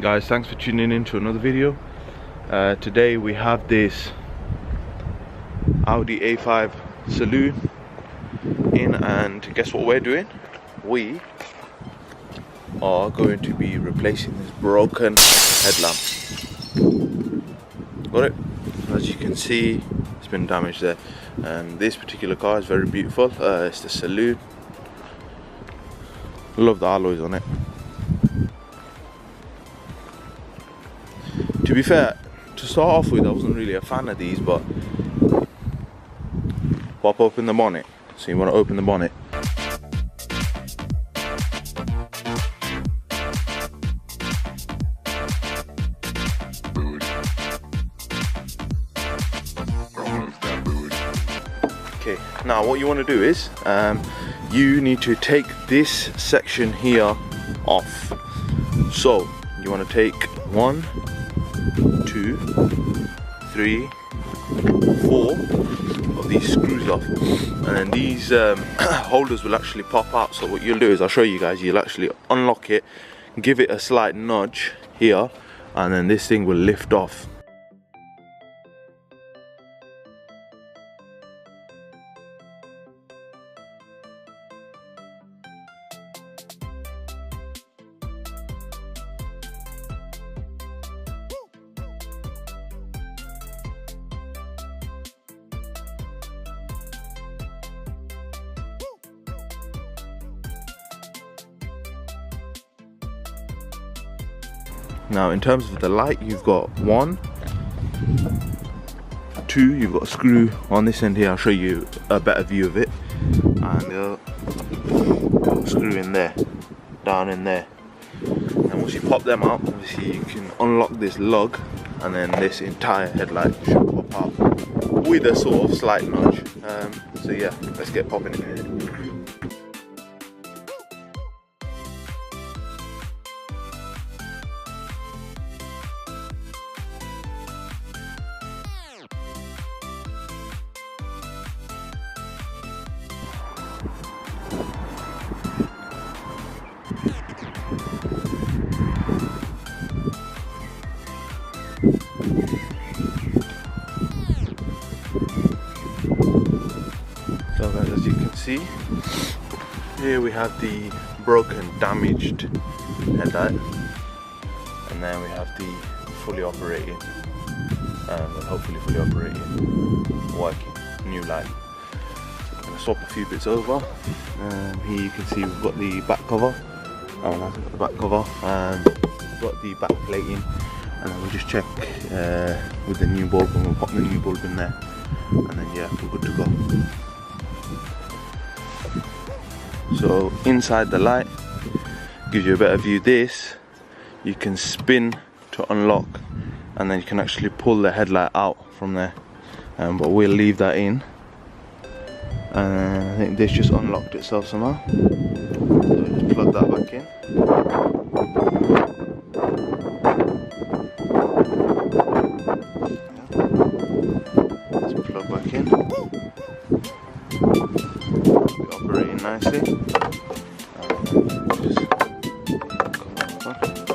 Guys, thanks for tuning in to another video. Today we have this Audi A5 saloon in, and guess what we're doing? We are going to be replacing this broken headlamp. Got it? As you can see, it's been damaged there. And this particular car is very beautiful. It's the saloon. Love the alloys on it. To be fair, to start off with, I wasn't really a fan of these, but pop open the bonnet. So you want to open the bonnet. Okay, now what you want to do is you need to take this section here off. So you want to take 1, 2, 3, 4 of these screws off, and then these holders will actually pop out. So what you'll do is, I'll show you guys, you'll actually unlock it, give it a slight nudge here, and then this thing will lift off. Now in terms of the light, you've got 1, 2, you've got a screw on this end here. I'll show you a better view of it. And a screw in there, down in there. And once you pop them out, obviously you can unlock this lug, and then this entire headlight should pop out with a sort of slight nudge. So yeah, let's get popping in here. So guys, as you can see, here we have the broken, damaged headlight, and then we have the fully operating, hopefully fully operating, working new light. So I'm going to swap a few bits over. Here you can see we've got the back cover. That's got the back cover, and we've got the back plating, and then we'll just check with the new bulb, and we'll pop the new bulb in there, and then yeah, we're good to go. So inside the light gives you a better view. This you can spin to unlock, and then you can actually pull the headlight out from there, but we'll leave that in. I think this just unlocked itself somehow, so just plug that back in. Let's plug back in. It's operating nicely. Just come over.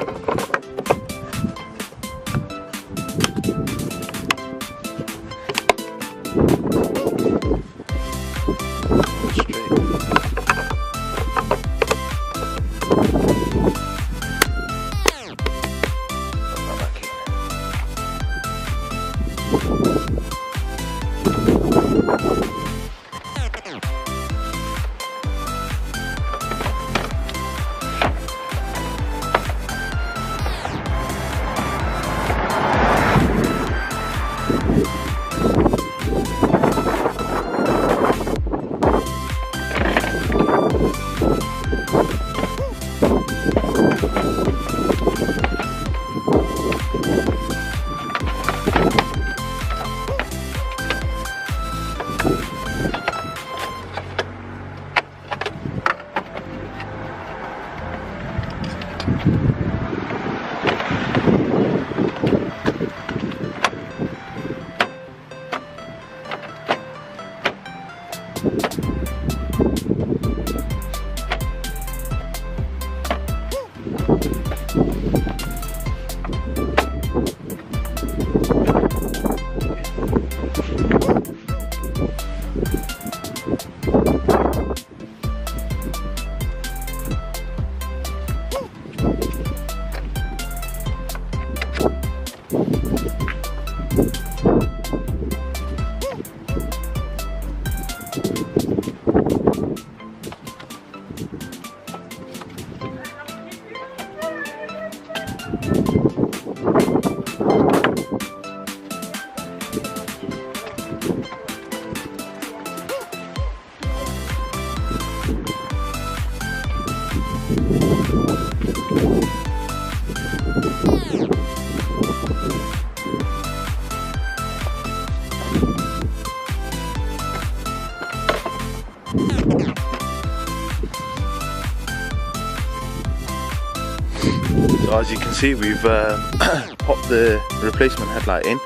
So as you can see, we've popped the replacement headlight in,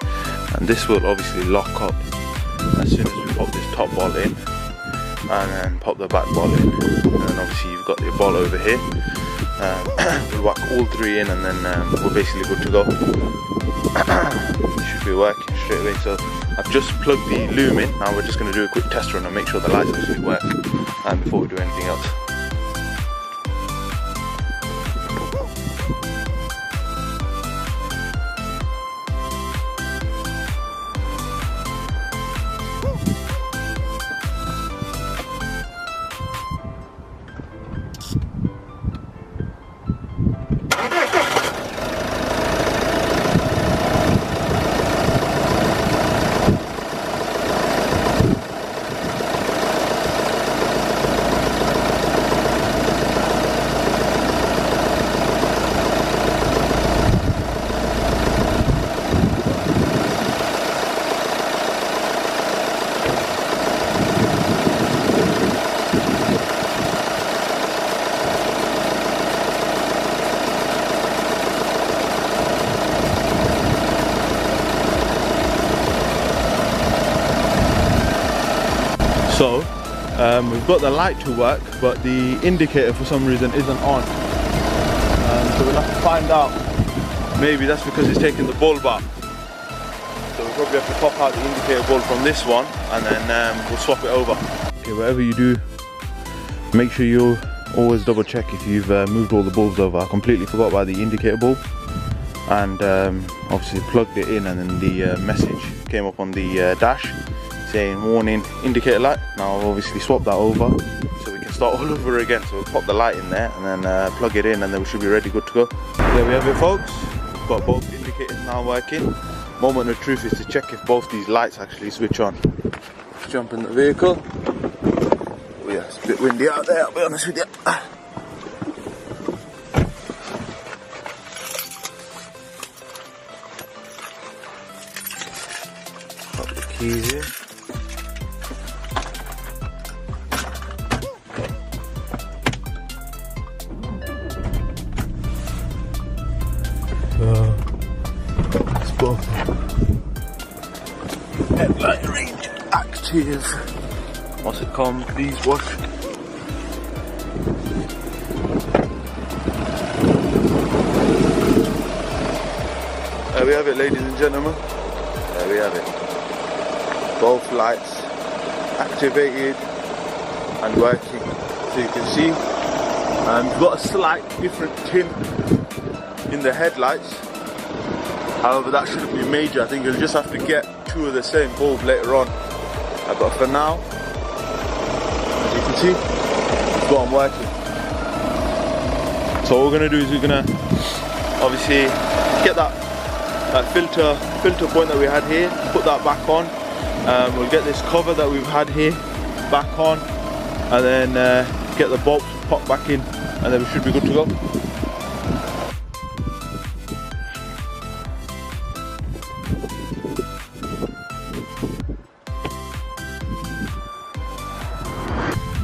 and this will obviously lock up as soon as we pop this top ball in, and then pop the back ball in, and then obviously you've got the ball over here. We'll whack all three in, and then we're basically good to go. It should be working straight away. So I've just plugged the loom in. Now we're just going to do a quick test run and make sure the lights actually work before we do anything else. So we've got the light to work, but the indicator for some reason isn't on. So we'll have to find out. Maybe that's because it's taking the bulb out. So we'll probably have to pop out the indicator bulb from this one, and then we'll swap it over. Okay, whatever you do, make sure you always double check if you've moved all the bulbs over. I completely forgot about the indicator bulb, and obviously plugged it in, and then the message came up on the dash saying warning indicator light. Now I've obviously swapped that over so we can start all over again. So we'll pop the light in there and then plug it in, and then we should be ready, good to go. There we have it, folks. We've got both indicators now working. Moment of truth is to check if both these lights actually switch on. Let's jump in the vehicle. Oh yeah, it's a bit windy out there, I'll be honest with you. Pop the keys in. It's both headlight range active. What's it called? Please wash. There we have it, ladies and gentlemen. There we have it. Both lights activated and working. So you can see, we've got a slight different tint in the headlights. However, that shouldn't be major. I think you'll just have to get two of the same bulb later on. But for now, as you can see, it's what I'm working. So what we're gonna do is we're gonna obviously get that filter point that we had here, put that back on. We'll get this cover that we've had here back on, and then get the bolts popped back in, and then we should be good to go.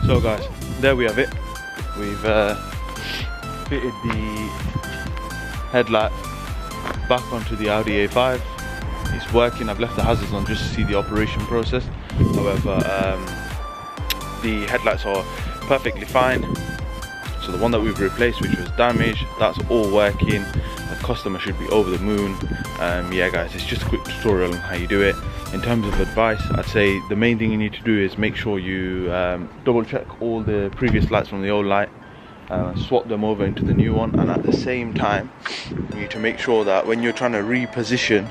So guys, there we have it. We've fitted the headlight back onto the Audi A5. It's working. I've left the hazards on just to see the operation process. However, the headlights are perfectly fine. So the one that we've replaced, which was damaged, that's all working. The customer should be over the moon. Yeah guys, it's just a quick tutorial on how you do it. In terms of advice, I'd say the main thing you need to do is make sure you double check all the previous lights from the old light, swap them over into the new one, and at the same time you need to make sure that when you're trying to reposition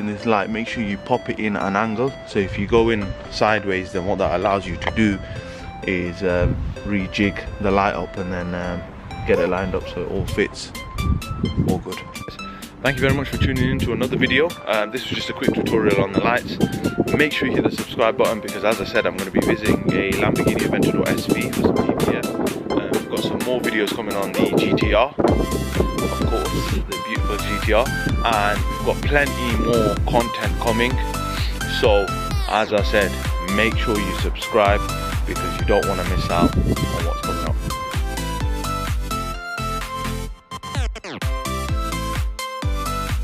this light, make sure you pop it in at an angle. So if you go in sideways, then what that allows you to do is rejig the light up and then get it lined up so it all fits. All good. Thank you very much for tuning in to another video. This was just a quick tutorial on the lights. Make sure you hit the subscribe button, because as I said, I'm going to be visiting a Lamborghini Aventador SV for some PPF. We've got some more videos coming on the GTR, of course, the beautiful GTR, and we've got plenty more content coming. So as I said, make sure you subscribe, because you don't want to miss out on what's coming.